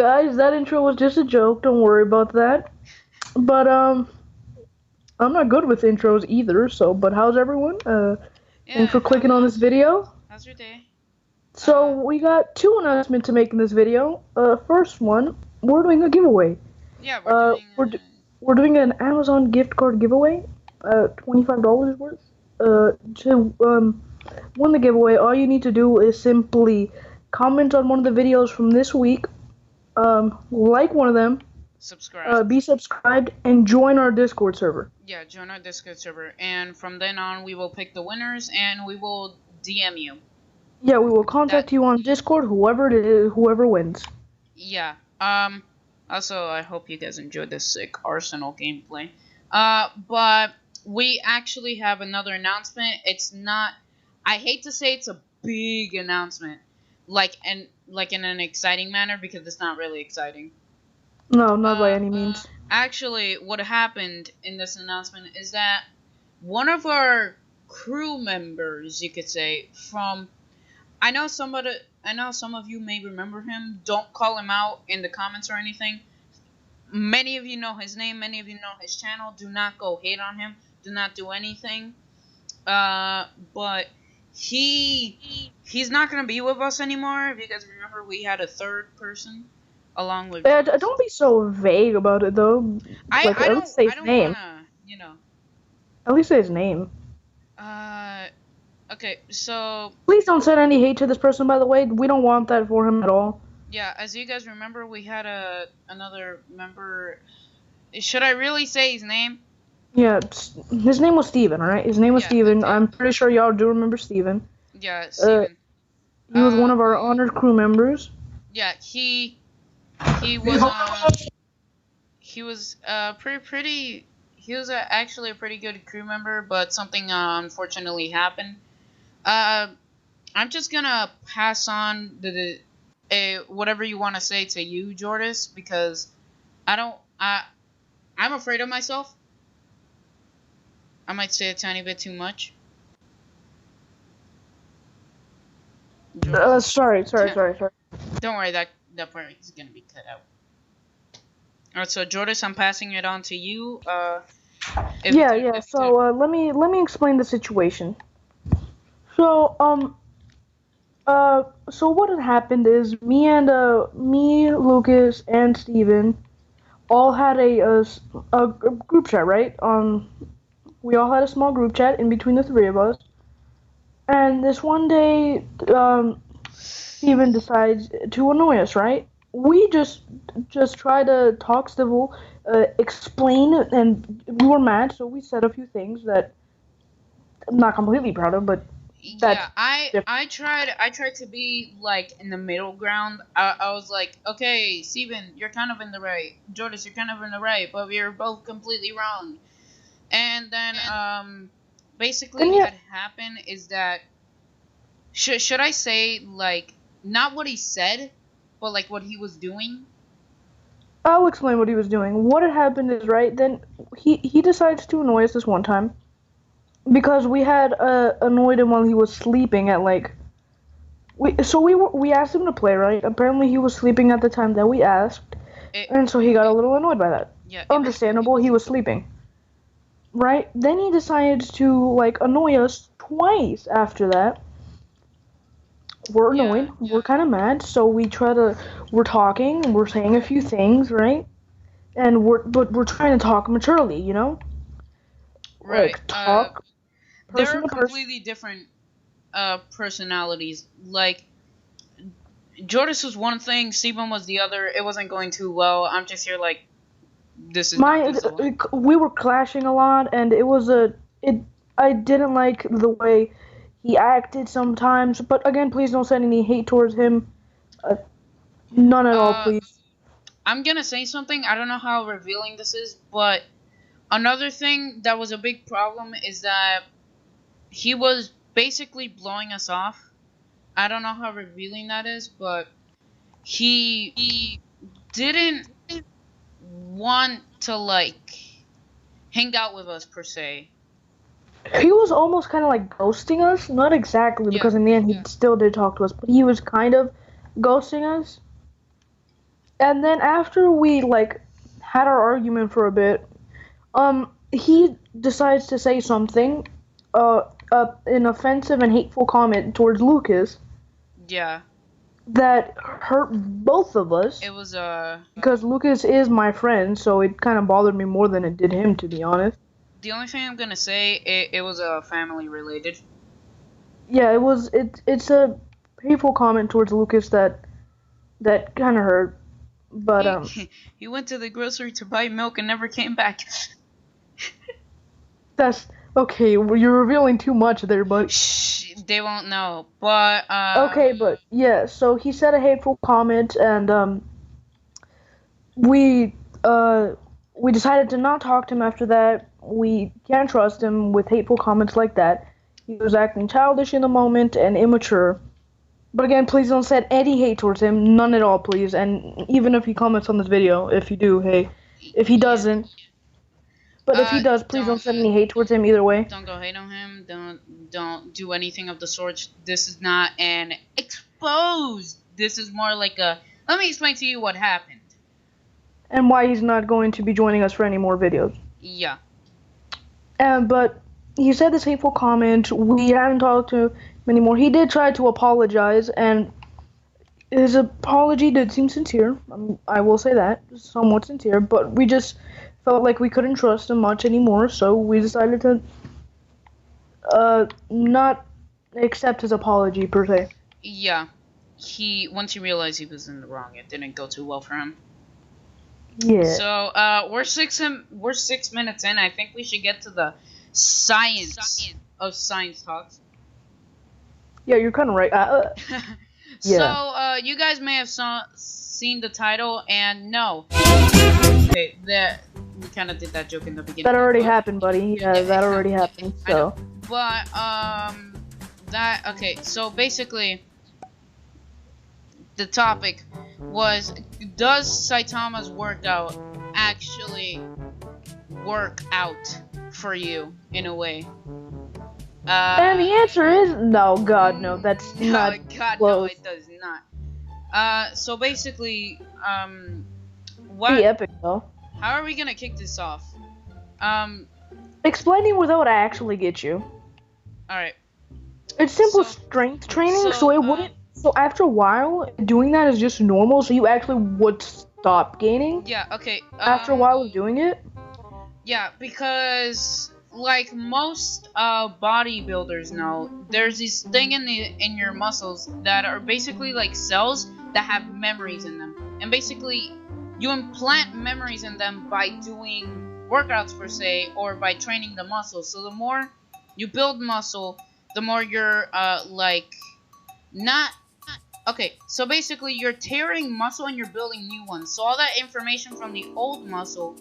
guys, that intro was just a joke. Don't worry about that. But I'm not good with intros either. So, but how's everyone? Thanks Yeah, for clicking on this video. how's your day? So we got two announcements to make in this video. First one, we're doing a giveaway. Yeah, we're Uh, doing, we're d- we're doing an Amazon gift card giveaway. $25 worth. To win the giveaway, all you need to do is simply comment on one of the videos from this week. Like one of them. subscribe. Be subscribed and join our Discord server. Yeah, join our Discord server. And from then on, we will pick the winners and we will DM you. Yeah, we will contact you on Discord, whoever it is, whoever wins. Yeah. Also, I hope you guys enjoyed this sick Arsenal gameplay. But we actually have another announcement. It's not, I hate to say it's a big announcement. Like in an exciting manner, because it's not really exciting. No, not by any means. Actually, what happened in this announcement is that one of our crew members, you could say, from I know some of you may remember him. Don't call him out in the comments or anything. Many of you know his name. Many of you know his channel. Do not go hate on him. Do not do anything. But he's not gonna be with us anymore. If you guys remember, we had a third person along with. Yeah, don't be so vague about it though. I don't wanna, At least say his name. Okay, so please don't send any hate to this person. By the way, we don't want that for him at all. Yeah, as you guys remember, we had another member. Should I really say his name? Yeah, his name was Steven, alright? His name was Steven. I'm pretty sure y'all do remember Steven. Yeah, Steven. He was one of our honored crew members. Yeah, he was pretty. He was actually a pretty good crew member, but something unfortunately happened. I'm just gonna pass on the whatever you want to say to you, Jordis, because I'm afraid of myself. I might say a tiny bit too much. Sorry. Don't worry, that part is gonna be cut out. Alright, so Jordis, I'm passing it on to you. Yeah. So let me explain the situation. So so what had happened is me, Lucas, and Steven all had a group chat, right? We all had a small group chat in between the three of us. And this one day, Steven decides to annoy us, right? We just try to talk civil, explain, and we were mad, so we said a few things that I'm not completely proud of, but yeah, I tried to be like in the middle ground. I was like, okay, Steven, you're kind of in the right. Jordis, you're kind of in the right, but we're both completely wrong. And then basically what happened is that should I say like not what he said, but like what he was doing? I'll explain what he was doing. What had happened is, right, then he decides to annoy us this one time. Because we had annoyed him while he was sleeping at like we asked him to play, right? Apparently he was sleeping at the time that we asked, and so he got a little annoyed by that. Yeah, understandable. He was sleeping, right? Then he decides to like annoy us twice after that. We're annoyed. Yeah. We're kind of mad, so we're talking. We're saying a few things, right? And we're trying to talk maturely, you know? Right. Like talk. There are completely different personalities. Like, Jordis was one thing, Steven was the other. It wasn't going too well. I'm just here like, this is we were clashing a lot, and I didn't like the way he acted sometimes. But again, please don't send any hate towards him. None at all, please. I'm gonna say something. I don't know how revealing this is, but another thing that was a big problem is that he was basically blowing us off. I don't know how revealing that is, but he didn't want to like hang out with us per se. He was almost kind of like ghosting us. Not exactly, because in the end he still did talk to us, but he was kind of ghosting us. And then after we like had our argument for a bit, he decides to say something, an offensive and hateful comment towards Lucas Yeah. that hurt both of us. It was Because Lucas is my friend, so it kind of bothered me more than it did him, to be honest. the only thing I'm gonna say, it was family related. Yeah, it was. It's a hateful comment towards Lucas that kind of hurt. But He went to the grocery to buy milk and never came back. that's okay. You're revealing too much there, but Shh, they won't know. But okay, but yeah. So he said a hateful comment, and we we decided to not talk to him after that. We can't trust him with hateful comments like that. He was acting childish in the moment and immature. But again, please don't send any hate towards him. None at all, please. And even if he comments on this video, if you do, hey. If he doesn't. But if he does, please don't send any hate towards him either way. Don't go hate on him. Don't do anything of the sort. This is not an exposed. This is more like a, let me explain to you what happened. And why he's not going to be joining us for any more videos. Yeah. But he said this hateful comment. We haven't talked to him anymore. He did try to apologize, and his apology did seem sincere. I will say that, somewhat sincere. But we just felt like we couldn't trust him much anymore, so we decided to not accept his apology per se. Yeah. Once he realized he was in the wrong, it didn't go too well for him. Yeah. So we're 6 minutes in. I think we should get to the science of science talks. Yeah, you're kind of right. So you guys may have seen the title, and no. Okay, we kind of did that joke in the beginning. That already happened, buddy. Yeah, that already happened. So. But okay. So basically, the topic was, does Saitama's workout actually work out for you in a way? And the answer is no. God, no. That's not God, close. no, it does not. So basically, what? Pretty epic, though. How are we gonna kick this off? Explaining without actually get you. All right. It's simple strength training, so it wouldn't. So after a while, doing that is just normal. So you actually would stop gaining. Yeah. Okay. After a while of doing it. Yeah, because like most bodybuilders know, there's this thing in your muscles that are basically like cells that have memories in them, and basically you implant memories in them by doing workouts per se, or by training the muscle. So the more you build muscle, the more you're okay. So basically you're tearing muscle and you're building new ones. So all that information from the old muscle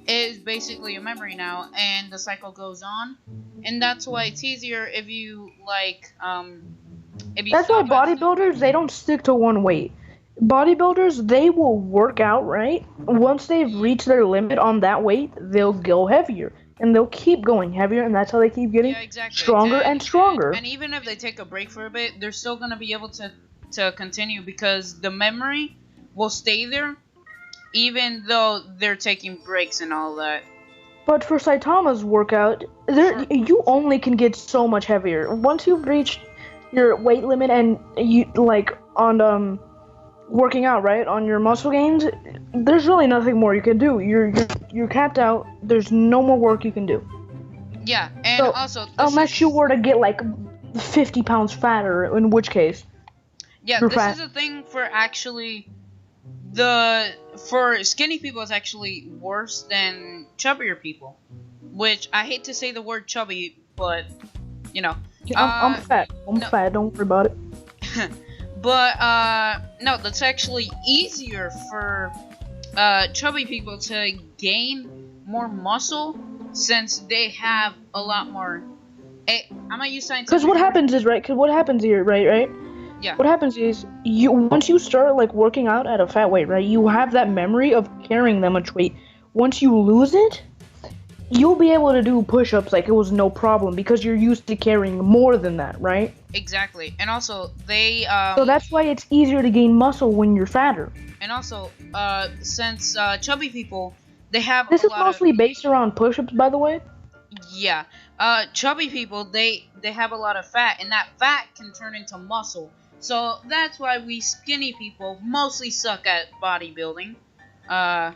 is basically a memory now, and the cycle goes on, and that's why it's easier if you That's why bodybuilders, they don't stick to one weight. Bodybuilders, they will work out, right? Once they've reached their limit on that weight, they'll go heavier, and they'll keep going heavier, and that's how they keep getting stronger and stronger. And even if they take a break for a bit, they're still gonna be able to continue, because the memory will stay there, even though they're taking breaks and all that. But for Saitama's workout, you only can get so much heavier. Once you've reached your weight limit, and you on working out, right, on your muscle gains, there's really nothing more you can do. You're capped out. There's no more work you can do. Yeah, and so, also unless you were to get like 50 pounds fatter, in which case. Yeah, this is a thing for actually for skinny people, it's actually worse than chubbier people. Which I hate to say the word chubby, but you know. I'm fat. I'm fat. Don't worry about it. But no, that's actually easier for chubby people to gain more muscle, since they have a lot more. I'm gonna use science. Because what happens is, right? Because what happens here, right? Yeah. What happens is, once you start like working out at a fat weight, right? You have that memory of carrying that much weight. Once you lose it, you'll be able to do push-ups like it was no problem because you're used to carrying more than that, right? Exactly. And also they So that's why it's easier to gain muscle when you're fatter. and also since chubby people, they have This a is lot of mostly based around push-ups, by the way. yeah. Chubby people, they have a lot of fat, and that fat can turn into muscle. So that's why we skinny people mostly suck at bodybuilding. Uh, yeah.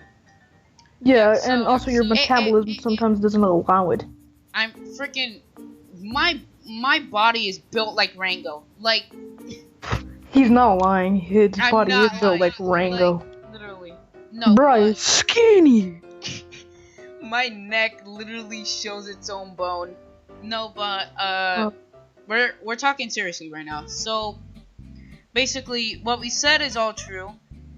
Yeah, and So also your metabolism sometimes doesn't allow it. I'm freaking my body is built like Rango. Like He's not lying. His I'm body is not built lying. like Rango. Like, literally. No. Bruh, it's skinny. My neck literally shows its own bone. No, but we're talking seriously right now. So basically, what we said is all true.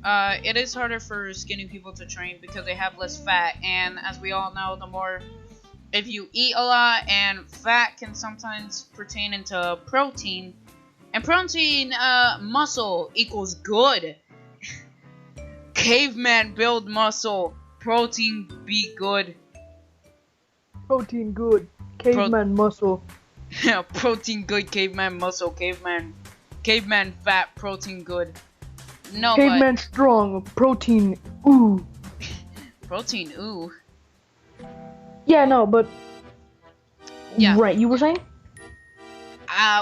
It is harder for skinny people to train because they have less fat, and as we all know, the more if you eat a lot, and fat can sometimes pertain into protein, and protein muscle equals good. Caveman build muscle, protein be good. Protein good. Caveman muscle. Protein good, caveman muscle, caveman fat, protein good. No, Caveman strong. Protein ooh. Protein ooh. Yeah, no, but Yeah. right. You were saying?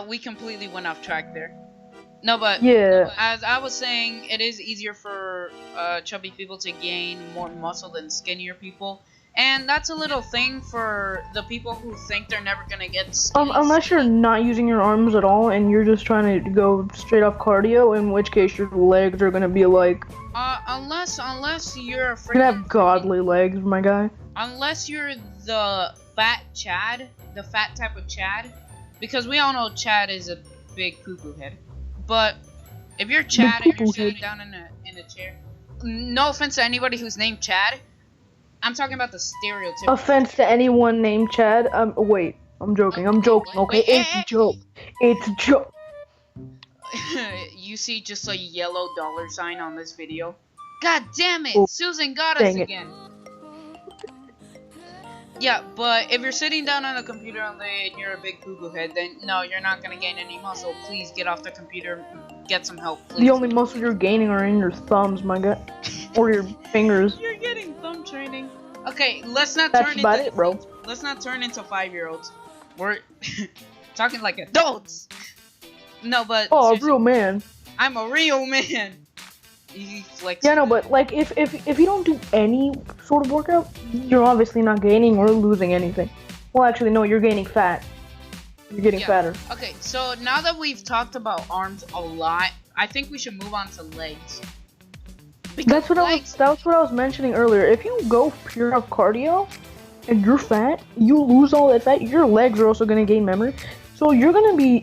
We completely went off track there. No, but Yeah. as I was saying, it is easier for chubby people to gain more muscle than skinnier people. And that's a little thing for the people who think they're never gonna get skinny. Unless you're not using your arms at all and you're just trying to go straight off cardio, in which case your legs are gonna be like. Unless you're a You're gonna have godly legs, my guy. Unless you're the fat Chad, the fat type of Chad, because we all know Chad is a big poo-poo head. But if you're Chad and you're sitting down in a chair, no offense to anybody who's named Chad, I'm talking about the stereotype. Offense to anyone named Chad. Wait, I'm joking. I'm joking. Okay, it's a joke. It's a joke. You see just a yellow dollar sign on this video. God damn it! Oh, Susan got us again. Yeah, but if you're sitting down on a computer all day and you're a big poo-poo head, then no, you're not gonna gain any muscle. Please get off the computer, get some help, please. The only muscle you're gaining are in your thumbs, my guy, or your fingers. You're getting thumb training. Okay, let's not That's turn about into it, bro. Let's not turn into 5-year-olds. We're talking like adults. No, but Oh, a real man. I'm a real man. He flexes. Yeah, no, but like if you don't do any sort of workout, you're obviously not gaining or losing anything. Well, actually, no, you're gaining fat. You're getting fatter. Okay, so now that we've talked about arms a lot, I think we should move on to legs. That's what I was mentioning earlier. If you go pure off cardio and you're fat, you lose all that fat. Your legs are also gonna gain memory, so you're gonna be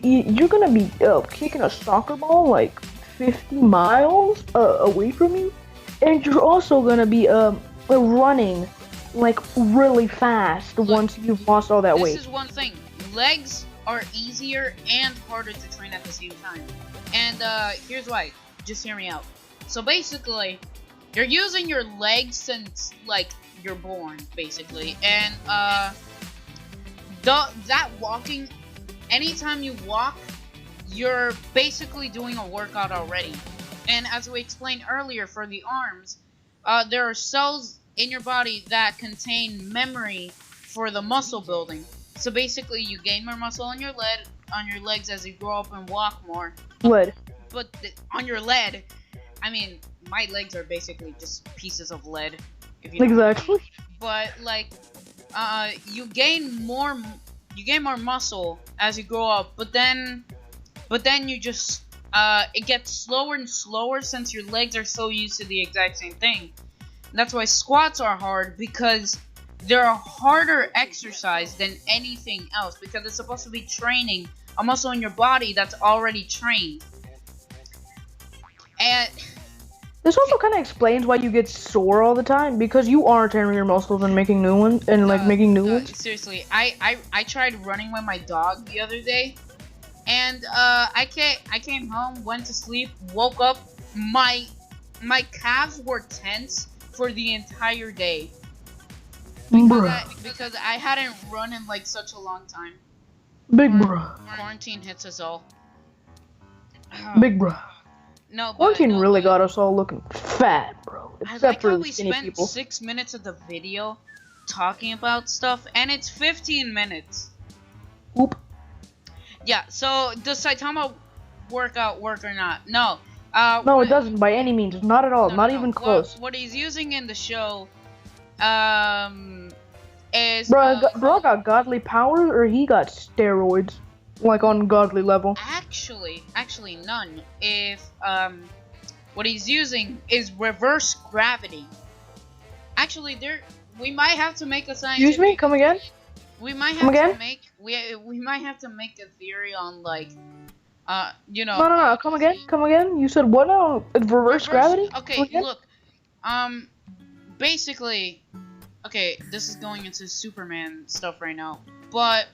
kicking a soccer ball like 50 miles away from you, and you're also gonna be running like really fast once you've lost all that weight. This is one thing. Legs are easier and harder to train at the same time. And here's why. Just hear me out. So basically, you're using your legs since like you're born, basically. And that walking, anytime you walk, you're basically doing a workout already. And as we explained earlier, for the arms, there are cells in your body that contain memory for the muscle building. So basically, you gain more muscle on your legs as you grow up and walk more. Lead. But on your lead, I mean, my legs are basically just pieces of lead. If you Exactly. But like, you gain more muscle as you grow up. But then you just it gets slower and slower since your legs are so used to the exact same thing. And that's why squats are hard, because they're a harder exercise than anything else, because it's supposed to be training a muscle in your body that's already trained. And this also kind of explains why you get sore all the time, because you are tearing your muscles and making new ones making new ones. Seriously, I tried running with my dog the other day, and I came home, went to sleep, woke up, my calves were tense for the entire day. because I hadn't run in like such a long time. Big bruh. Quarantine hits us all. Big bruh. No, but Quarantine really got us all looking fat, bro. Except for the skinny people. We spent 6 minutes of the video talking about stuff, and it's 15 minutes. Oop. Yeah. So does Saitama workout work or not? No. No, it doesn't by any means. Not at all. Not even close. What he's using in the show, is bro got godly powers, or he got steroids, like on godly level. Actually none. If what he's using is reverse gravity. Actually, we might have to make a scientific. Excuse me. Come again. We might have to make we might have to make a theory on like. You know. No. Come again. You said what now? Reverse gravity? Okay, look. Basically, okay, this is going into Superman stuff right now. But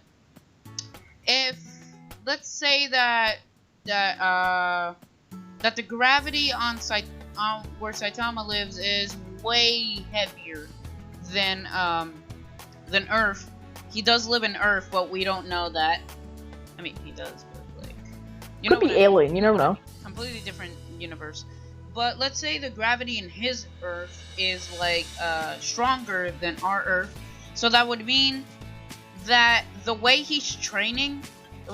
if let's say that the gravity on where Saitama lives is way heavier than Earth. He does live in Earth, but we don't know that. I mean, he does. Could be alien, you never know. Completely different universe. But let's say the gravity in his Earth is like stronger than our Earth. So that would mean that the way he's training, the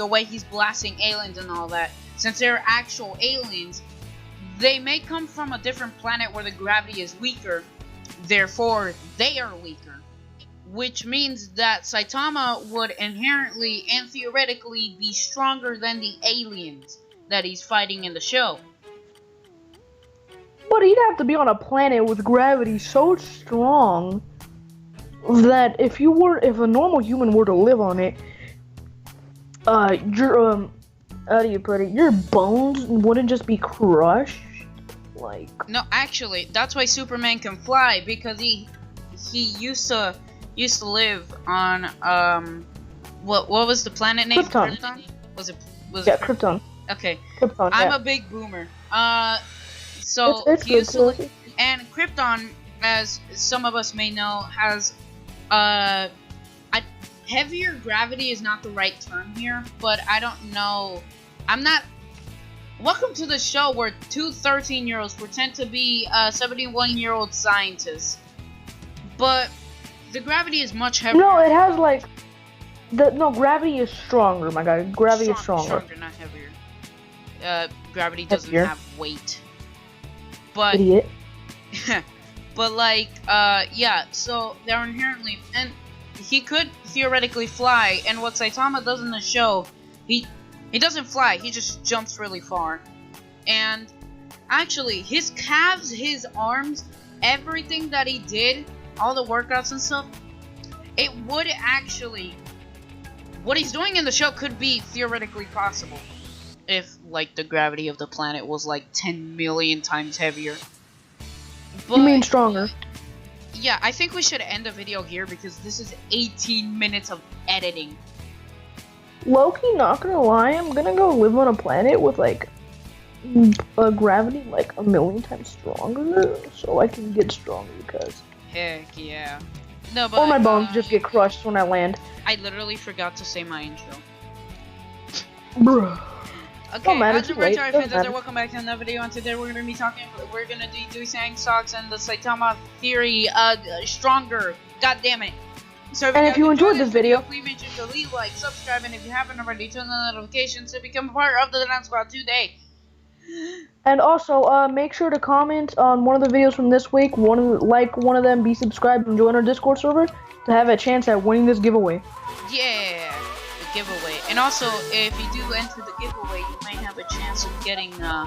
way he's blasting aliens and all that, since they're actual aliens, they may come from a different planet where the gravity is weaker. Therefore, they are weaker. Which means that Saitama would inherently and theoretically be stronger than the aliens that he's fighting in the show. But he'd have to be on a planet with gravity so strong that if a normal human were to live on it, how do you put it? Your bones wouldn't just be crushed. Like. No, actually, that's why Superman can fly, because he used to live on what was the planet name? Krypton. Was it Krypton. Okay. Krypton. I'm a big boomer. So it's he used to live, and Krypton, as some of us may know, has heavier gravity is not the right term here, but I don't know. I'm not. Welcome to the show where two 13-year-olds pretend to be 71-year-old scientists, but the gravity is much heavier. No, it has like gravity is stronger, my guy. Gravity is stronger. Stronger, not heavier. Gravity doesn't have weight. But idiot. But like, yeah. So they're inherently, and he could theoretically fly. And what Saitama does in the show, he doesn't fly. He just jumps really far. And actually, his calves, his arms, everything that he did, all the workouts and stuff, it would actually, what he's doing in the show could be theoretically possible if like the gravity of the planet was like 10 million times heavier. But, you mean stronger? Yeah, I think we should end the video here because this is 18 minutes of editing. Low-key, not gonna lie, I'm gonna go live on a planet with like a gravity like 1,000,000 times stronger, so I can get stronger. Because heck yeah. No, but or my bones just get crushed when I land. I literally forgot to say my intro. Bruh. Okay, how's your right, welcome back to another video, and today we're gonna do saying stocks and the Saitama theory, stronger. God damn it. So if you enjoyed this video, please make sure to leave, like, subscribe, and if you haven't already, turn on the notifications to become a part of the Dance Squad today. And also, make sure to comment on one of the videos from this week, like one of them, be subscribed, and join our Discord server to have a chance at winning this giveaway. Yeah, the giveaway. And also, if you do enter the giveaway, you may have a chance of getting a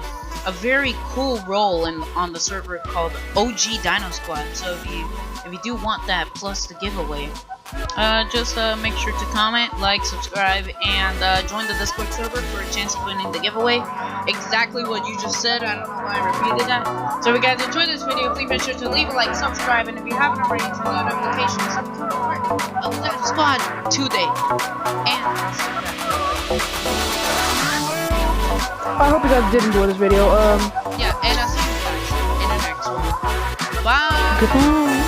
very cool role on the server called OG Dino Squad. So if you do want that plus the giveaway, just make sure to comment, like, subscribe, and join the Discord server for a chance of winning the giveaway. Exactly what you just said. I don't know why I repeated that. So if you guys enjoyed this video, please make sure to leave a like, subscribe, and if you haven't already, turn on notifications to become a part of the squad today. And I hope you guys did enjoy this video. Yeah, and I'll see you guys in the next one. Bye. Goodbye.